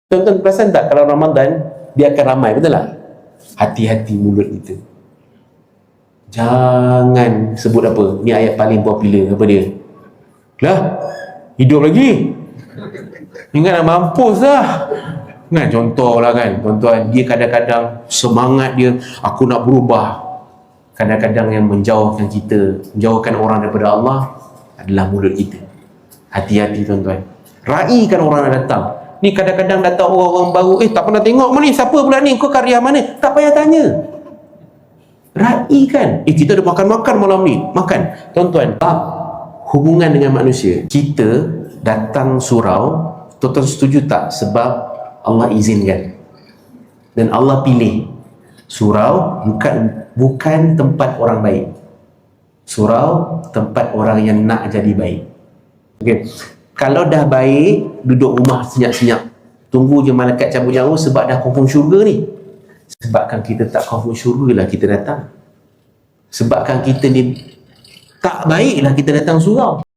Tuan-tuan perasan tak kalau Ramadan dia akan ramai, betul tak? Hati-hati mulut kita. Jangan sebut apa. Ni ayat paling popular. Apa dia? Lah, hidup lagi. Ingat nak mampus lah. Kan contoh lah kan, tuan-tuan, dia kadang-kadang semangat dia, aku nak berubah. Kadang-kadang yang menjauhkan kita, menjauhkan orang daripada Allah adalah mulut kita. Hati-hati tuan-tuan. Raikan orang yang datang. Ni kadang-kadang datang orang-orang baru, tak pernah tengok mana ni, siapa pula ni, kau karya mana? Tak payah tanya. Raikan. Kita ada makan-makan malam ni. Makan. Tuan-tuan, hubungan dengan manusia. Kita datang surau, tuan-tuan setuju tak? Sebab Allah izinkan. Dan Allah pilih. Surau bukan tempat orang baik. Surau tempat orang yang nak jadi baik. Okay. Kalau dah baik, duduk rumah senyap-senyap. Tunggu je malaikat cabut nyawa sebab dah confirm syurga ni. Sebabkan kita tak confirm syurga lah kita datang. Sebabkan kita ni tak baik lah kita datang surau.